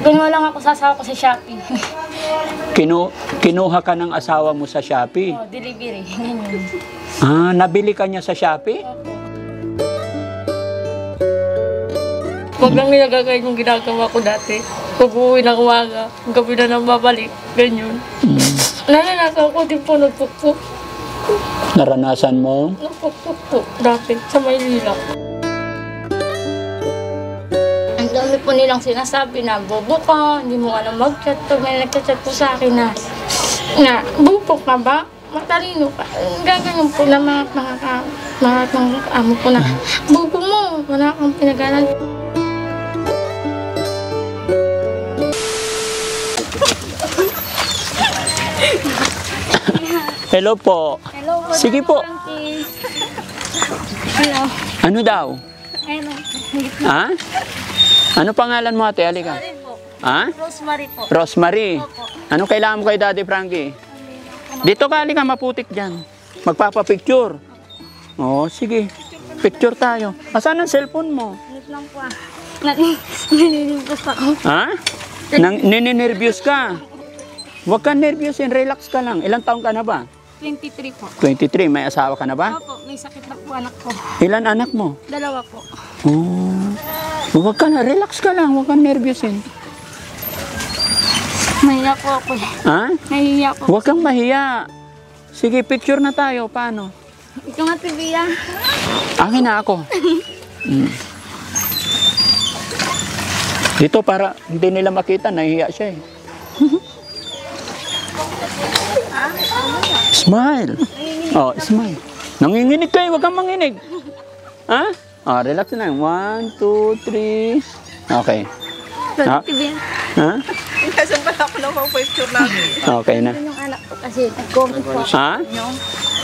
Gumawa lang ako sa asawa ko sa Shopee. Kinuha ka ng asawa mo sa Shopee? Oh, delivery. Ganyan. Ah, nabili ka niya sa Shopee? Opo. Huwag lang nilagagay yung ginagawa ko dati. Pag-uwi ng umaga, gabi na nang babalik. Ganyan. Naranasan ko din po nagpukpuk. Naranasan mo? Nagpukpuk po dati sa Maynila. Ang dami po nilang sinasabi na bobo ka, hindi mo alam mag-chat. Pag may nagchat po sa akin na bobo ka ba? Matalino ka. Gaganyan po na mga amo ko na bobo mo, wala kang pinag-aral. Hello po. Hello po. Sige po. Hello. Ano daw? Hello. Ha? Ano pangalan mo, ate? Halika. Rosemary po. Ha? Rosemary po. Rosemary. Opo. Ano kailangan mo kay Daddy Frankie? Dito ka, halika, maputik dyan. Magpapapicture. Oo, sige. Picture tayo. Asan ang cellphone mo? Wait lang po ah. Naninimbus ako. Ha? Nininervyos ka? Huwag ka nervyusin, relax ka lang. Ilang taong ka na ba? 23 po. 23. May asawa ka na ba? Opo, may sakit na po anak ko. Ilan anak mo? 2 po. Oh. Huwag ka na, relax ka lang. Huwag ka nervyusin. Nahiya po ako. Ha? Nahiya po. Huwag kang mahiya. Sige, picture na tayo. Paano? Ikaw nga, Tibiya. Akin na ako. Dito para hindi nila makita, nahihiya siya eh. Smile. Oh, smile. Nanginginig kayo, huwag kang manginig. Ha? Oh, relax na. 1, 2, 3. Okay. Ha? Tibiya. Ha? Nasaan pala ako ng picture namin? Okay na. Yung anak ko kasi nag-comment po ako. Ha?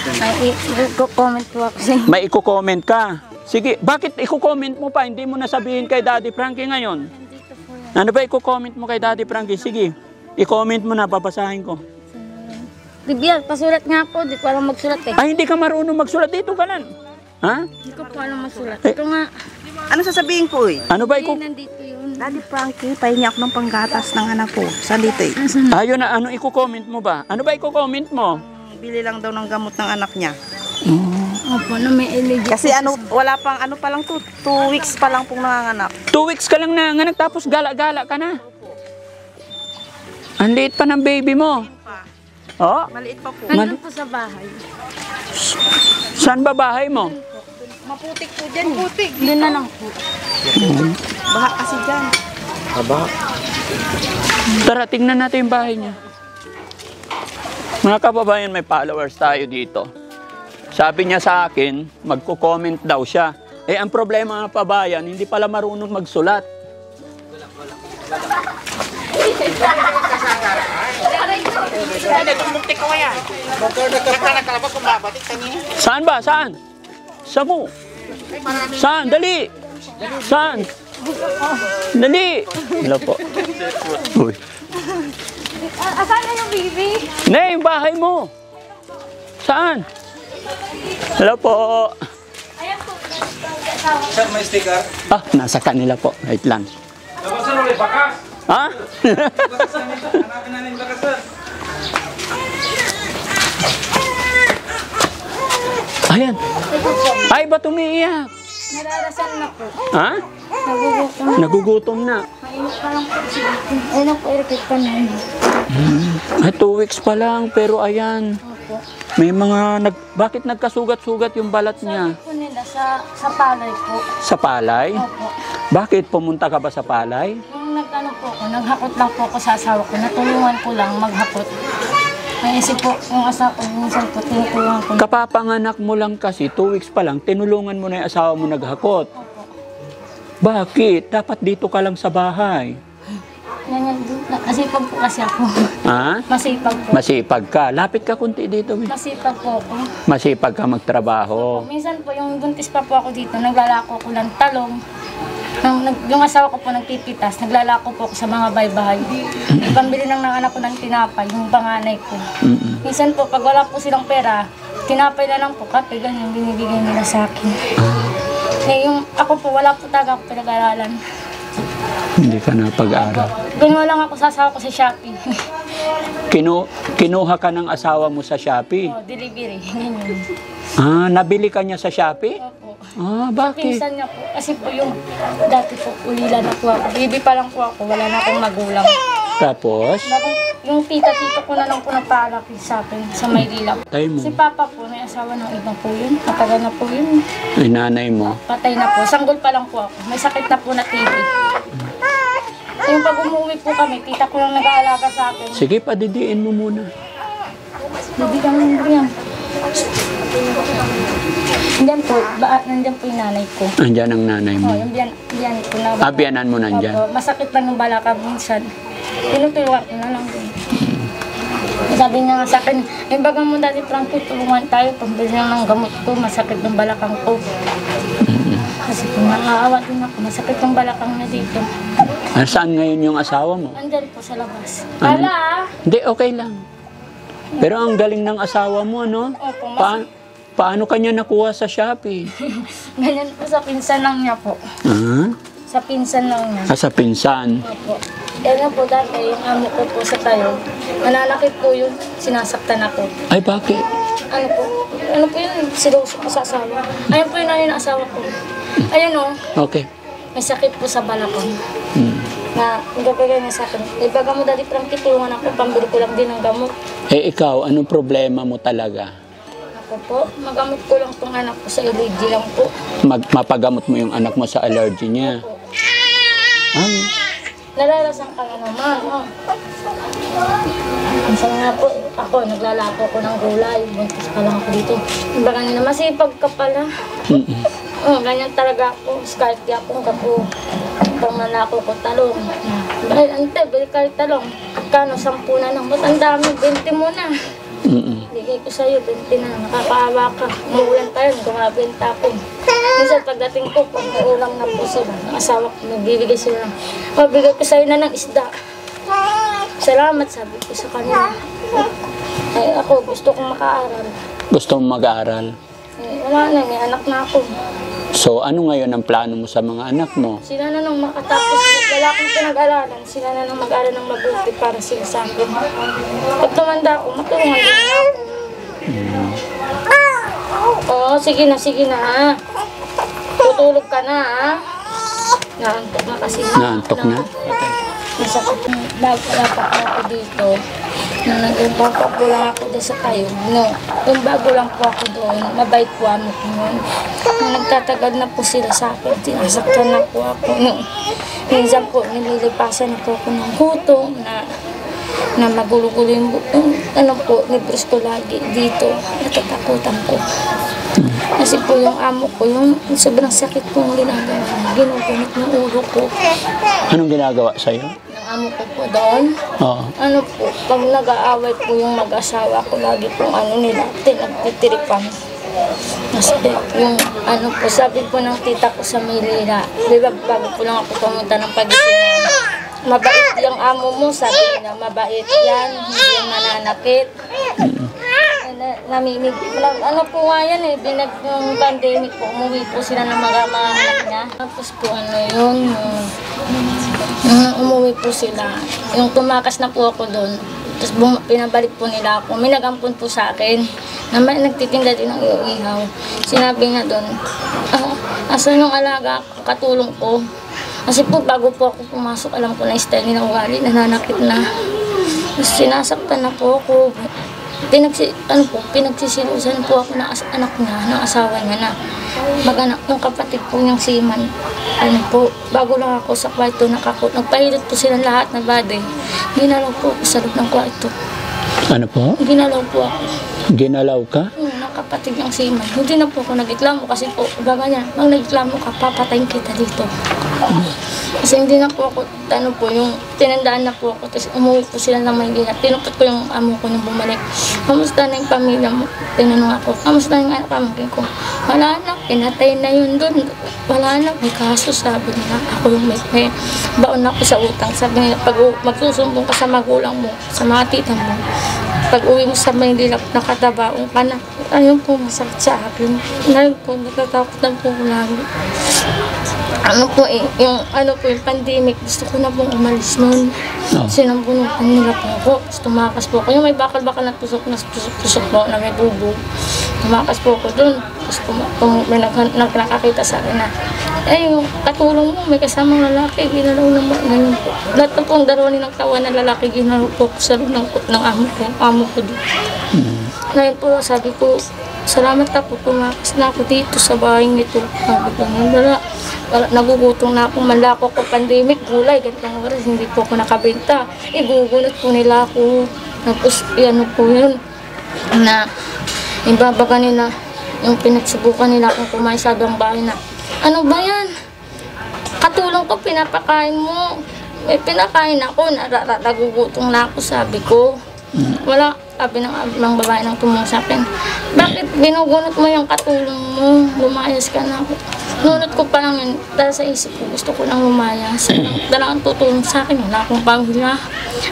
May i-comment po ako sa May i-comment ka. Sige, bakit i-comment mo pa? Hindi mo nasabihin kay Daddy Frankie ngayon. Nandito po yan. Ano ba i-comment mo kay Daddy Frankie? Sige, i-comment mo na, babasahin ko. Tibiya, pasulat nga po. Di ko alam magsulat eh. Ay, hindi ka marunong magsulat. Dito ka lang. Ha? Hindi ko po alam magsulat. Eh. Ito nga. Ano sasabihin ko eh? Ano ba Eh, i-comment? nandito yun. Daddy Frankie, pahingi ako ng panggatas ng anak ko. Saan dito eh? Ayun na, ano i-comment mo ba? Ano ba i-comment mo? Bili lang daw ng gamot ng anak niya. Opo, na may allergy. Kasi ano, wala pang ano pa lang to, 2 weeks pa lang pong nanganganak. 2 weeks ka lang nanganak tapos gala-gala ka na. Ang liit pa ng baby mo. Oh, Maliit pa po. Nandun po sa bahay. saan ba bahay mo? Maputik po dyan. Maputik. Doon na lang po. Baha kasi dyan. Tara, tingnan natin yung bahay niya. Mga kababayan, may followers tayo dito. Sabi niya sa akin, magko-comment daw siya. Eh, ang problema ng pabayan, hindi pala marunong magsulat. Saan ba? Saan? Samu. Saan? Dali. Saan? Dali. Hello po. Uy. Asan na yung baby? Ne, yung bahay mo. Saan? Hello po. Ayan po. Sir, may sticker. Ah, nasa kanila po. Wait lang. Dapat sir, ulit bakas. Ha? Bakas namin, hanapin namin bakas sir. Ayan. Ay, ba't umiiyak? Nararasan na po. Ha? Nagugutom. Nagugutom na. Mainit pa lang po. Ayun ang po, irikit pa na yun. Ay, 2 weeks pa lang, pero ayan. Opo. May mga bakit nagkasugat-sugat yung balat niya? Sabi po nila sa palay po. Sa palay? Opo. Bakit pumunta ka ba sa palay? Yung nagano po ako, naghakot lang po ako sa asawa ko. Natulungan ko lang maghakot. May isip po, yung asawa ko, minsan po, tinutulungan ko. Kapapanganak mo lang kasi, 2 weeks pa lang, tinulungan mo na yung asawa mo naghakot. Opo. Bakit? Dapat dito ka lang sa bahay. Yan, masipag po kasi ako. Ha? Masipag po. Masipag ka. Lapit ka kunti dito. Masipag po ako. Masipag ka magtrabaho. Minsan po, yung buntis pa po ako dito, naglalako ko ng talong. Yung asawa ko po nagpipitas, naglalako po ako sa mga baybahay. Pambili ng anak ko ng tinapay, yung panganay ko. Minsan po, pag wala po silang pera, tinapay na lang po, kape, ganyan, binibigay nila sa akin. Eh, yung ako po, wala po talaga ako pinag-aralan. Hindi ka napag-aral. Kinuha lang ako sa asawa ko sa Shopee. Kinuha ka ng asawa mo sa Shopee? Oh, delivery. Ganyan. Ah, nabili ka niya sa Shopee? Opo. Ah, bakit? Pinsan niya po. Kasi po yung dati po, ulila na po ako. Baby pa lang po ako. Wala na akong magulang. Tapos? Yung tita-tito ko na lang po nagpaalaki sa akin sa Maynila. Tay mo. Si Papa po, may asawa ng iba po yun. Matagal na po yun. Ay, nanay mo. Patay na po. Sanggol pa lang po ako. May sakit na po na TV. Yung pag umuwi po kami, tita ko lang nag-aalaga sa akin. Sige, padidiin mo muna. Bibigyan mo mo yan. Nandiyan po yung nanay ko. Andyan ang nanay mo. Oh, yung biyan ko na. Biyanan mo nandyan. Opo, masakit lang yung balakang minsan. Tinutulungan ko na lang din. Sabi niya nga sa akin, baga mo dati Frankie, tulungan tayo. Pambili lang ng gamot ko, masakit yung balakang ko. Kasi kung naaawa din ako, masakit yung balakang na dito. Saan ngayon yung asawa mo? Andyan po sa labas. Ano? Hala! Hindi, okay lang. Pero ang galing ng asawa mo, ano? Opo, Paano kanya nakuha sa Shopee? ganyan po sa pinsan lang niya po. Ah? Sa pinsan lang niya. Sa pinsan. Opo. Kaya po dati, yung amo ko po sa tayo, nananakit po yun, sinasaktan ako. Ay, bakit? Ano po yun, siloso ko sa asawa. Ayun po yun na yung asawa ko. Ayun o, Okay. may sakit po sa balakang. Hmm. Na, hindi pa ganyan sa akin. Baga mo dati Frankie, tulungan ako, pambili ko lang din ng gamot. Eh, ikaw, anong problema mo talaga? Ako po, magamot ko lang itong anak ko sa allergy lang po. Mapagamot mo yung anak mo sa allergy niya. Ay, Nalalasan ka na naman, oh. Minsan nga po, ako, naglalako ko ng gulay. Buntis pa lang ako dito. Baga nyo na, masipag ka pala. Ganyan talaga ako. Skarte ako, kapo. Pang nanako ko talong. Dahil, ante, bili ka rin talong. Kano, 10 na lang. Ba't ang dami? 20 mo na. Bigay ko sa'yo, 20 na. Nakakaawa ka. Umuulan pa yun, gumabenta ako. Minsan pagdating ko, pag may ulam na po sila, ang asawa ko, nagbibigay sila ng, bigay ko sa'yo na ng isda. Salamat, sabi ko sa kanila. Ay, ako, gusto kong makaaral. gusto mo mag-aaral? Wala na, may anak na ako. So, ano ngayon ang plano mo sa mga anak mo? Sila na nang makatapos, wala akong pinag-aralan. Sila na nang mag-aral ng mabuti para sila sa akin. Pag tumanda ako, matulungan din ako. Oo, sige na ha. Tutulog ka na ha. Naantok na kasi. Naantok na? Masakit wala pa ako dito. Nung nag-umpok ko lang ako doon sa tayo. No, yung bago lang po ako doon, mabait po amo ko noon. Nung nagtatagal na po sila sa akin, tinasaktan na po ako. No, minsan po, nililipasan na po ako ng gutom na magulo-gulo yung ano po, nibros ko lagi dito. Natatakutan ko. Kasi po yung amo ko, yung sobrang sakit pong ginagawa. Ginugunit ng ulo ko. Anong ginagawa sa'yo? Yung amo ko po doon. Oo. Ano po, pag nag-aaway po yung mag-asawa ko, lagi pong ano nila, nagtitiripan. Kasi yung ano po, sabi po ng tita ko sa Maynila, di ba bago po lang ako pumunta ng Pagisinan, mabait yung amo mo, sabi nila, mabait yan, hindi yung mananakit. Naminig, ano po nga yan eh, yung pandemic po, umuwi po sila ng mga anak niya. Tapos po ano yun, umuwi po sila. Yung tumakas na po ako doon, tapos pinabalik po nila ako. May nagampun po sa akin, na may nagtitinda din ng ihaw. Sinabi nga doon, asan yung alaga, katulong ko. Kasi po bago po ako pumasok, alam ko na style nila ugali, nananakit na. Tapos sinasaktan na po ako. Pinagsisilusan po ako ng anak niya, ng asawa niya na mag-anak ng kapatid po niyang si Man. Ano po, bago lang ako sa kwarto, nagpahilot po silang lahat na bade. Ginalaw po ako sa loob ng kwarto. Ano po? Ginalaw po ako. Ginalaw ka? Ng kapatid niyang si Man. Hindi na po ako nag-iklamo kasi po, baga niya, pag nag-iklamo ka, papatayin kita dito. Kasi hindi na po ako, ano po, yung tinandaan na po ako, tapos umuwi po sila ng Maynila. Tinukot ko yung amo ko nung bumalik. Kamusta na yung pamilya mo? Tinanong ako, kamusta na yung anak pamangkin ko? Wala na, pinatay na yun doon. Wala na, may kaso, sabi nila. Ako yung may baon ako sa utang. Sabi nila, pag magsusumbong ka sa magulang mo, sa mga tita mo, pag uwi mo sa Maynila, nakatabaong ka na. Ayun po, masakit sa akin. Ngayon po, natatakot na po lagi. yung pandemic, gusto ko na pong umalis nun. Sinampunukan nila po ako. Tapos tumakas po ako. Yung may bakal-bakal na tusok po na may bubo. Tumakas po ako dun. Tapos may nakakita sa akin na, yung katulong mo, may kasamang lalaki, ginalaw naman. Ganyan po. Lahat na po ang dalawa nilang tawa na lalaki, ginalaw po ako sa loob ng amo ko dito. Ngayon po, sabi ko, salamat na po, tumakas na ako dito sa bahay nito. Sabi ko, nagugutom na akong malako ko pandemic, gulay, ganitong oras, hindi po ako nakabenta. Igugunot po nila ako. Tapos, po yun, na ibabaga nila, yung pinagsubukan nila akong kumain sa abang bahay na, ano ba yan? Katulong ko, pinapakain mo. May pinakain ako, nagugutom na ako, sabi ko. Wala, sabi ng babae nang tumulong sa akin, bakit binugunot mo yung katulong mo? Lumayas ka na. Nunot ko pa lang yun, dahil sa isip ko, gusto ko lang lumayas. Dalang tutulong sa akin, wala akong pamilya.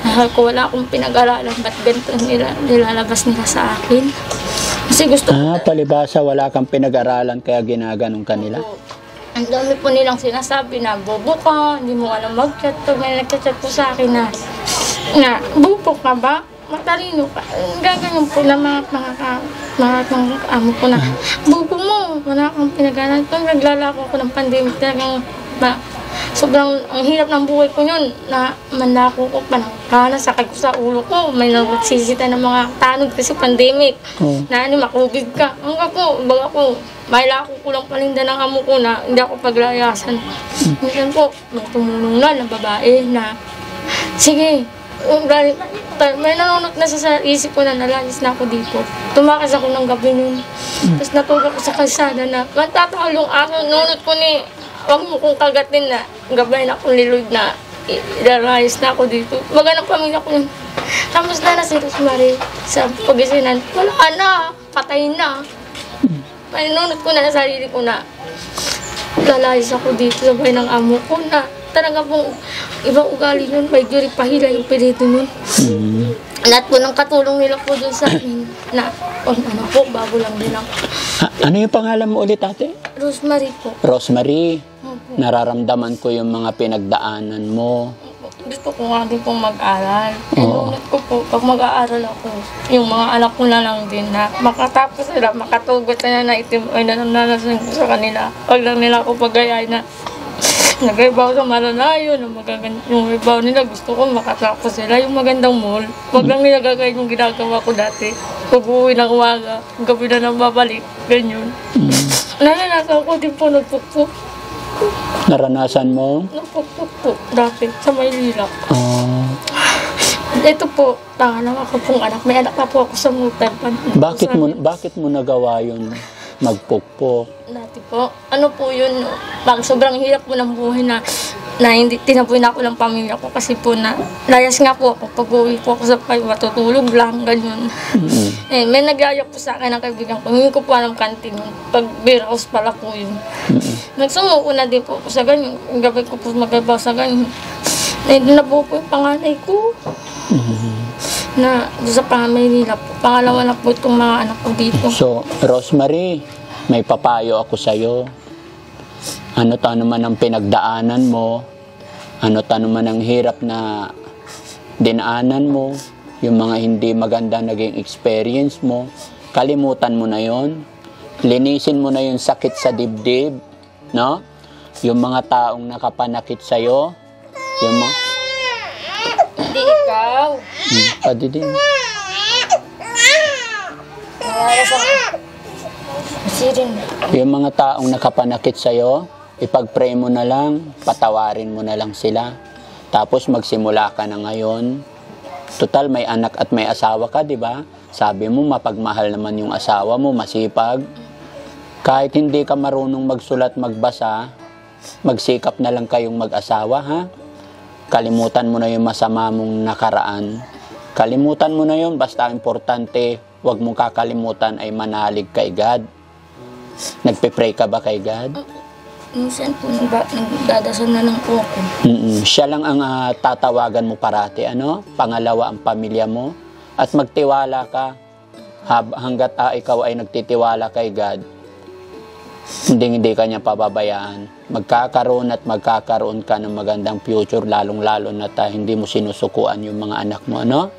Ahal ko, wala akong pinag-aralan, ba't ganito nilalabas nila sa akin? Kasi gusto ko... palibasa, wala kang pinag-aralan, kaya ginaganong kanila? Ang dami po nilang sinasabi na, bobo ka, hindi mo alam mag-chat. Pag may nag-chat po sa akin na bobo ka ba? Matalino ka. Gaganyan po na mga amo ko na, bobo mo, wala kang pinag-aralan. Pag naglalako ako ng pandemic, talagang sobrang ang hirap ng buhay ko yun, na manlako ko pa ng kana, sakay ko sa ulo ko, may nagsisita ng mga tanod kasi pandemic, na makubig ka. Hanggang po, baga po, may lako ko lang palinda ng amo ko na hindi ako paglayasan. Minsan po, may tumulong na babae na, sige, may nanunot na sa isip ko na nalalis na ako dito. Tumakas ako ng gabi nun. Tapos natulog ako sa kalsada na magtatakal yung aking nunot ko ni, huwag mo kong kagatin na gabay na akong lilood na ilalayas na ako dito. Maganang pamilya ko yun. Tapos na si Rosemary sa pagisinan, wala na, patay na. May nunot ko na sa sarili ko na lalayas ako dito sa bahay ng amo ko na talaga pong ibang ugali nun, may jury pahila yung perito nun. Lahat po ng katulong nila po dun sa akin na, po, bago lang din ako. Ano yung pangalan mo ulit, ate? Rosemary po. Rosemary, nararamdaman ko yung mga pinagdaanan mo. Gusto ko nga din pong mag-aral. Nunot ko po, pag mag-aaral ako, yung mga anak ko na lang din na makatapos sila, makatugot na itim ay nananasan ko sa kanila. Huwag lang nila ako pagayay na nag-ibaw sa malalayo, na yung ibaw nila, gusto ko makatapos sila yung magandang mall. Huwag lang nila gagawin yung ginagawa ko dati. Pag-uwi ng umaga, gabi na nang babalik, ganyan. Naranasan ko din po nagpukpuk. Naranasan mo? Nagpukpuk po, dati, sa Maynila. Ito po, tanga lang ako pong anak. May anak pa po ako sa Mutan. Bakit mo nagawa yun? Magpukpok? Dati po, ano po yun, sobrang hirap po ng buhay na hindi tinaboy na ako ng pamilya ko kasi po na layas nga po ako, pag-uwi po ako sa pay, matutulog lang, ganyan. May nagyayak po sa akin ng kaibigan ko, hindi ko po alam kantin yun, pag beer house pala po yun. Nagsumuko na din po sa ganyan, gabi ko po magabaw sa ganyan. Na po yung panganay ko. Na sa Maynila po, pangalawa na po itong mga anak ko dito. So, Rosemary, may papayo ako sa'yo. Ano naman ang pinagdaanan mo, ano naman ang hirap na dinaanan mo, yung mga hindi maganda naging experience mo, kalimutan mo na yon. Linisin mo na yung sakit sa dibdib, no? Yung mga taong nakapanakit sa'yo, yung mga... Hindi ikaw. Pwede din. Yung mga taong nakapanakit sa'yo, ipag-pray mo na lang, patawarin mo na lang sila. Tapos magsimula ka na ngayon. Total, may anak at may asawa ka, di ba? Sabi mo, mapagmahal naman yung asawa mo, masipag. Kahit hindi ka marunong magsulat, magbasa, magsikap na lang kayong mag-asawa, ha? Kalimutan mo na yung masama mong nakaraan. Kalimutan mo na yun, basta importante, huwag mong kakalimutan ay manalig kay God. Nagpe-pray ka ba kay God? Minsan po, nagdadasal na lang po ako. Siya lang ang tatawagan mo parati, ano? Pangalawa ang pamilya mo. At magtiwala ka. Hanggat ikaw ay nagtitiwala kay God, Hindi ka niya pababayaan. Magkakaroon at magkakaroon ka ng magandang future, lalong-lalo na hindi mo sinusukuan yung mga anak mo, ano?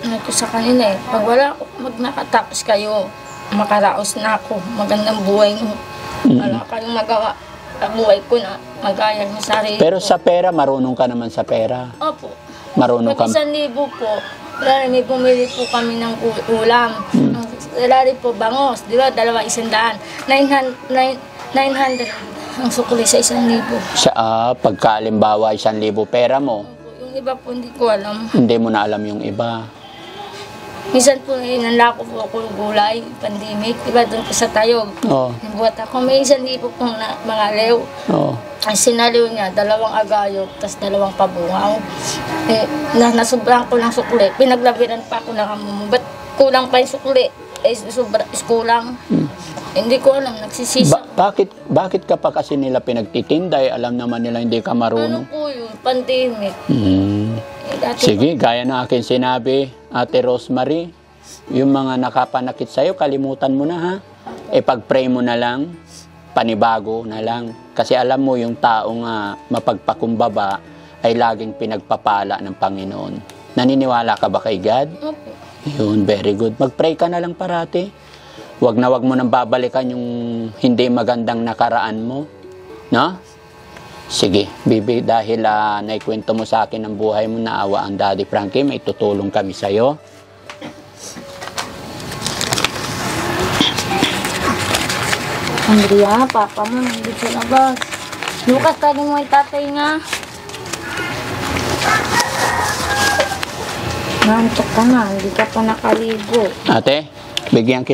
Ano ko sa kanila eh, pag nakatapos kayo, makaraos na ako, magandang buhay mo. Wala kayong magawa. Ang buhay ko na magaya ng sarili Pero ko. sa pera, marunong ka naman sa pera. Opo. Marunong ka. Pag 1,000 po, wala may bumili po kami ng ulam. Wala rin po bangos, di ba? 200. 900 ang sukli sa 1,000. Pagka alimbawa 1,000 pera mo, Yung iba po hindi ko alam. hindi mo na alam yung iba. Minsan po nanlako po ako ng gulay, pandemic, di ba doon po sa Tayog. Oo. Nabuhat ako, may 1,000 pong mga lew. Oo. Ang sinaliw niya, 2 agayok, tas 2 pabungaw. Nasubrahan ko ng sukli. Pinaglabiran pa ako ng amumo. Ba't kulang pa yung sukli? Kulang. Hindi ko alam, nagsisisa. Bakit ka pa kasi nila pinagtitinday? Alam naman nila hindi ka Ano marunong. po yun? Pandemic. Dati Sige, gaya na akin sinabi, Ate Rosemary, yung mga nakapanakit sa'yo, kalimutan mo na ha. Pag-pray mo na lang, panibago na lang. Kasi alam mo yung taong mapagpakumbaba ay laging pinagpapala ng Panginoon. Naniniwala ka ba kay God? Opo. Yun, very good. Mag-pray ka na lang parati. Wag mo nang babalikan yung hindi magandang nakaraan mo. No? Sige, Bibi, dahil naikwento mo sa akin ang buhay mo, naawa ang Daddy Frankie, may tutulong kami sa'yo. Andrea, papa mo, hindi sa labas. Lucas, tali mo yung tatay nga. Nantok ka na, hindi ka pa nakaligo. Ate, bigyan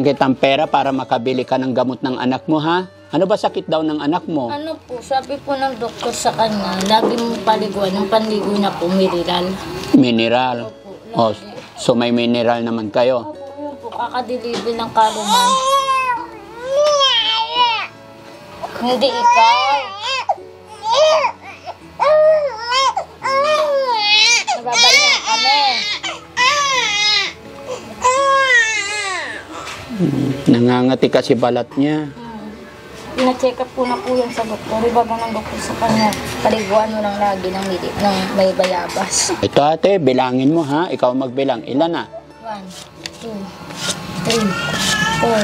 kitang pera para makabili ka ng gamot ng anak mo, ha? Ano ba sakit daw ng anak mo? Ano po, sabi po ng doktor sa kanya, lagi mong paliguan, yung panligo na po, mineral. Mineral. Oh, so may mineral naman kayo. Opo, yun po, kakadeliver ng kaluman. Hindi ikaw. Nababayan kami. Nangangati kasi balat niya. Pina-check up po na po yan sa doktor. Iba ba ng doktor sa kanya? Paliguan mo lang lagi ng may bayabas. Ito ate, bilangin mo ha. Ikaw magbilang. Ilan na? 1, 2, 3, 4,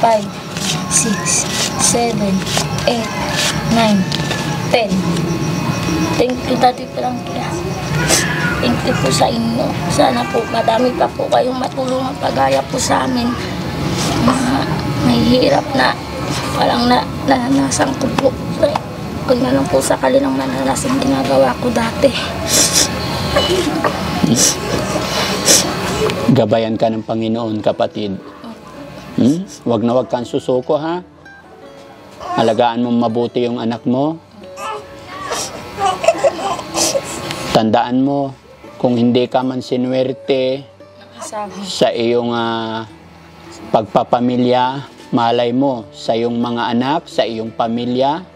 5, 6, 7, 8, 9, 10. Thank you, Daddy Frankie. Thank you po sa inyo. Sana po madami pa po kayong matulungan pagaya po sa amin. May hirap na walang naranasan ko po. Huwag na lang po sa kanilang mananasang ginagawa ko dati. Gabayan ka ng Panginoon, kapatid. Wag na wag kang susuko, ha? Alagaan mo mabuti yung anak mo. Tandaan mo, kung hindi ka man sinuwerte sa iyong pagpapamilya, malay mo sa iyong mga anak, sa iyong pamilya,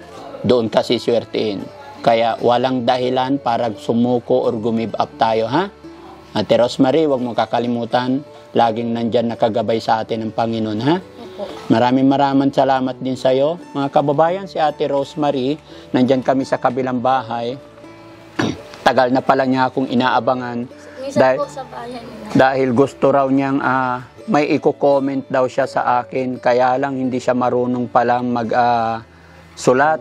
doon ka siswertein. Kaya walang dahilan para sumuko or gumib up tayo, ha? Ate Rosemary, huwag mo kakalimutan, laging nandyan nakagabay sa atin ng Panginoon, ha? Maraming salamat din sa iyo. Mga kababayan, si Ate Rosemary, nandyan kami sa kabilang bahay. Tagal na pala niya akong inaabangan. Minsan po sa bayan nila. Dahil gusto raw niyang may i-comment daw siya sa akin, kaya lang hindi siya marunong palang sulat.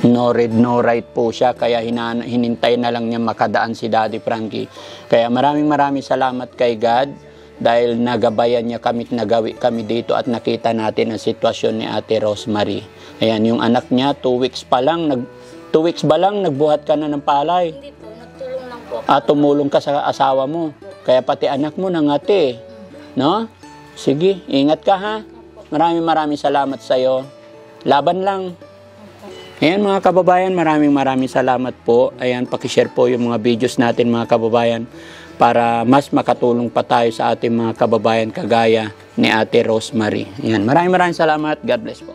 No read, no write po siya, kaya hinintay na lang niya makadaan si Daddy Frankie. Kaya maraming salamat kay God dahil nagabayan niya kami, nagawi kami dito at nakita natin ang sitwasyon ni Ate Rosemary. Ayan, yung anak niya, 2 weeks pa lang, 2 weeks ba lang, nagbuhat ka na ng palay? Hindi po, nagtulong lang po. Tumulong ka sa asawa mo. Kaya pati anak mo nangati. No? Sige, ingat ka ha. Maraming salamat sa iyo. Laban lang. Ayan mga kababayan, maraming salamat po. Ayan, pakishare po yung mga videos natin mga kababayan para mas makatulong pa tayo sa ating mga kababayan kagaya ni Ate Rosemary. Ayan, maraming salamat. God bless po.